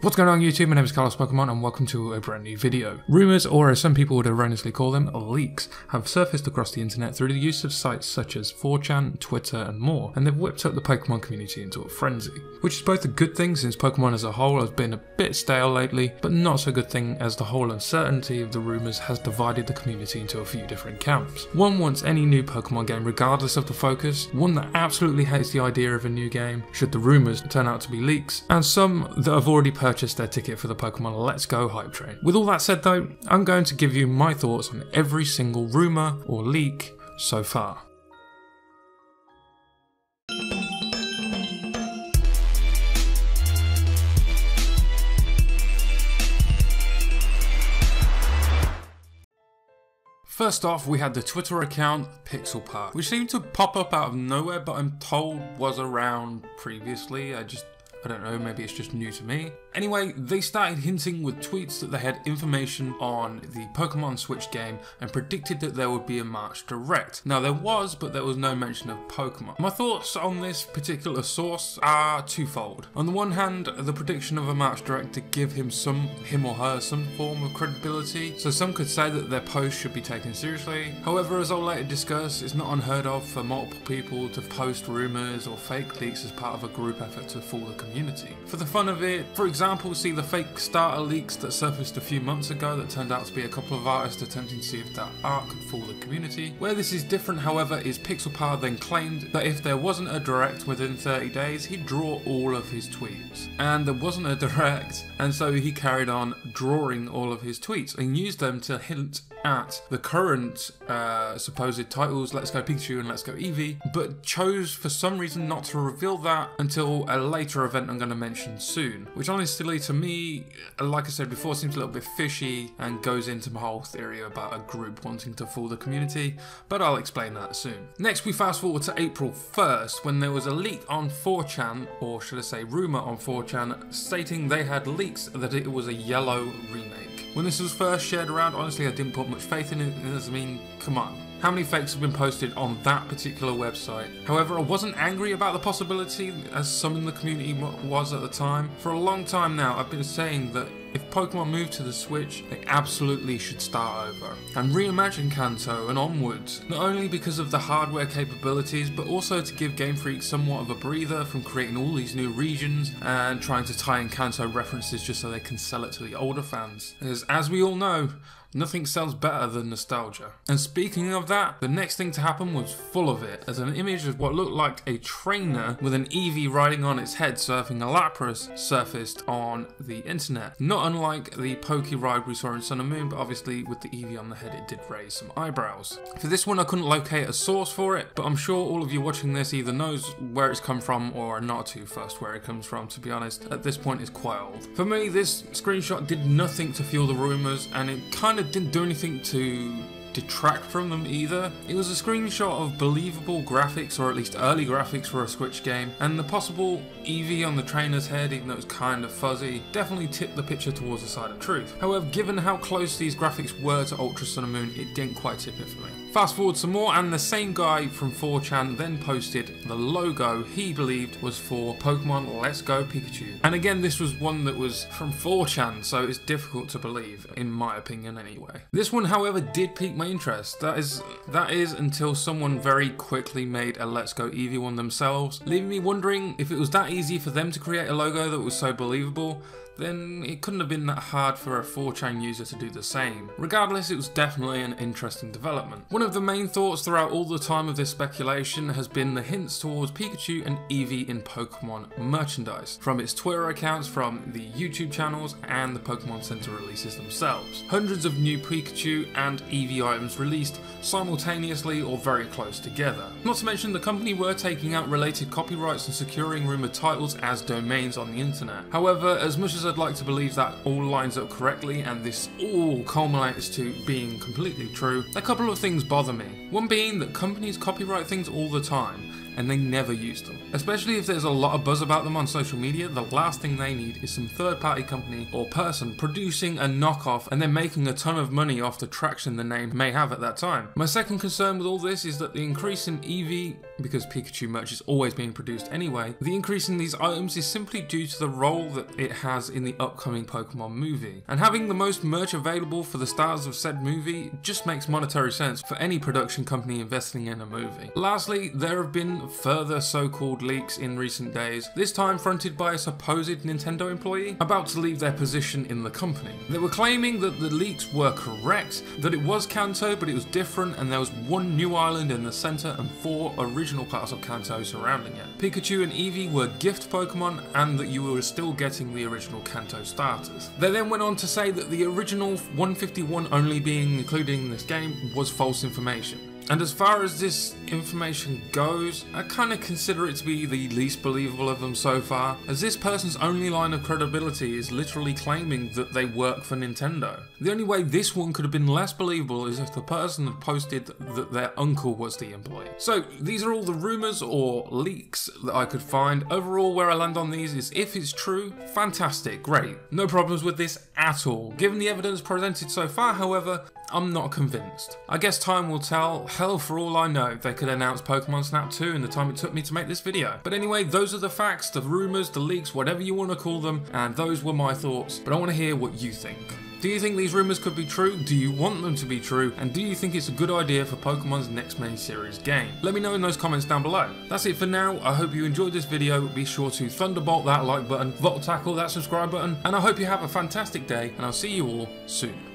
What's going on YouTube? My name is Karlos Pokémon and welcome to a brand new video. Rumours, or as some people would erroneously call them, leaks, have surfaced across the internet through the use of sites such as 4chan, Twitter and more, and they've whipped up the Pokémon community into a frenzy. Which is both a good thing since Pokémon as a whole has been a bit stale lately, but not so good thing as the whole uncertainty of the rumours has divided the community into a few different camps. One wants any new Pokémon game regardless of the focus, one that absolutely hates the idea of a new game should the rumours turn out to be leaks, and some that have already purchased their ticket for the Pokemon Let's Go hype train. With all that said though, I'm going to give you my thoughts on every single rumour or leak so far. First off, we had the Twitter account Pixel Park, which seemed to pop up out of nowhere, but I'm told was around previously. I don't know, maybe it's just new to me. Anyway, they started hinting with tweets that they had information on the Pokemon Switch game and predicted that there would be a March Direct. Now there was, but there was no mention of Pokemon. My thoughts on this particular source are twofold. On the one hand, the prediction of a March Direct to give him or her some form of credibility, so some could say that their post should be taken seriously. However, as I'll later discuss, it's not unheard of for multiple people to post rumours or fake leaks as part of a group effort to fool the community. For the fun of it, for example, see the fake starter leaks that surfaced a few months ago that turned out to be a couple of artists attempting to see if that art could fool the community. Where this is different, however, is Pixelpar then claimed that if there wasn't a direct within 30 days, he'd draw all of his tweets. And there wasn't a direct, and so he carried on drawing all of his tweets and used them to hint at the current supposed titles, Let's Go Pikachu and Let's Go Eevee, but chose for some reason not to reveal that until a later event I'm going to mention soon, which honestly to me, like I said before, seems a little bit fishy and goes into my whole theory about a group wanting to fool the community, but I'll explain that soon. Next we fast forward to April 1st when there was a leak on 4chan, or should I say rumour on 4chan, stating they had leaks that it was a yellow remake. When this was first shared around, honestly I didn't put much faith in it, I mean, come on. How many fakes have been posted on that particular website? However, I wasn't angry about the possibility, as some in the community was at the time. For a long time now, I've been saying that if Pokemon move to the Switch, they absolutely should start over and reimagine Kanto and onwards, not only because of the hardware capabilities, but also to give Game Freak somewhat of a breather from creating all these new regions and trying to tie in Kanto references just so they can sell it to the older fans. As we all know, nothing sells better than nostalgia. And speaking of that, the next thing to happen was full of it, as an image of what looked like a trainer with an Eevee riding on its head surfing a Lapras surfaced on the internet. Not unlike the Poke ride we saw in Sun and Moon, but obviously with the Eevee on the head it did raise some eyebrows. For this one I couldn't locate a source for it, but I'm sure all of you watching this either knows where it's come from or are not too fussed where it comes from, to be honest. At this point it's quite old. For me, this screenshot did nothing to fuel the rumours, and it kind of didn't do anything to detract from them either. It was a screenshot of believable graphics, or at least early graphics for a Switch game, and the possible Eevee on the trainer's head, even though it was kind of fuzzy, definitely tipped the picture towards the side of truth. However, given how close these graphics were to Ultra Sun and Moon, it didn't quite tip it for me. Fast forward some more, and the same guy from 4chan then posted the logo he believed was for Pokemon Let's Go Pikachu. And again, this was one that was from 4chan, so it's difficult to believe, in my opinion anyway. This one, however, did pique my interest. That is until someone very quickly made a Let's Go Eevee one themselves, leaving me wondering if it was that easy for them to create a logo that was so believable, then it couldn't have been that hard for a 4chan user to do the same. Regardless, it was definitely an interesting development. One of the main thoughts throughout all the time of this speculation has been the hints towards Pikachu and Eevee in Pokemon merchandise, from its Twitter accounts, from the YouTube channels, and the Pokemon Center releases themselves. Hundreds of new Pikachu and Eevee items released simultaneously or very close together. Not to mention the company were taking out related copyrights and securing rumoured titles as domains on the internet. However, as much as I'd like to believe that all lines up correctly and this all culminates to being completely true, a couple of things bother me. One being that companies copyright things all the time, and they never use them. Especially if there's a lot of buzz about them on social media, the last thing they need is some third-party company or person producing a knockoff and then making a ton of money off the traction the name may have at that time. My second concern with all this is that the increase in Eevee because Pikachu merch is always being produced anyway, the increase in these items is simply due to the role that it has in the upcoming Pokemon movie. And having the most merch available for the stars of said movie just makes monetary sense for any production company investing in a movie. Lastly, there have been further so-called leaks in recent days, this time fronted by a supposed Nintendo employee about to leave their position in the company. They were claiming that the leaks were correct, that it was Kanto but it was different and there was one new island in the centre and 4 original parts of Kanto surrounding it. Pikachu and Eevee were gift Pokemon and that you were still getting the original Kanto starters. They then went on to say that the original 151 only being included in this game was false information. And as far as this information goes, I kind of consider it to be the least believable of them so far, as this person's only line of credibility is literally claiming that they work for Nintendo. The only way this one could have been less believable is if the person had posted that their uncle was the employee. So these are all the rumours or leaks that I could find. Overall, where I land on these is if it's true, fantastic, great. No problems with this at all. Given the evidence presented so far, however, I'm not convinced. I guess time will tell. Hell, for all I know, they could announce Pokemon Snap 2 in the time it took me to make this video. But anyway, those are the facts, the rumours, the leaks, whatever you want to call them, and those were my thoughts, but I want to hear what you think. Do you think these rumours could be true? Do you want them to be true? And do you think it's a good idea for Pokemon's next main series game? Let me know in those comments down below. That's it for now. I hope you enjoyed this video. Be sure to thunderbolt that like button, Volt Tackle that subscribe button, and I hope you have a fantastic day, and I'll see you all soon.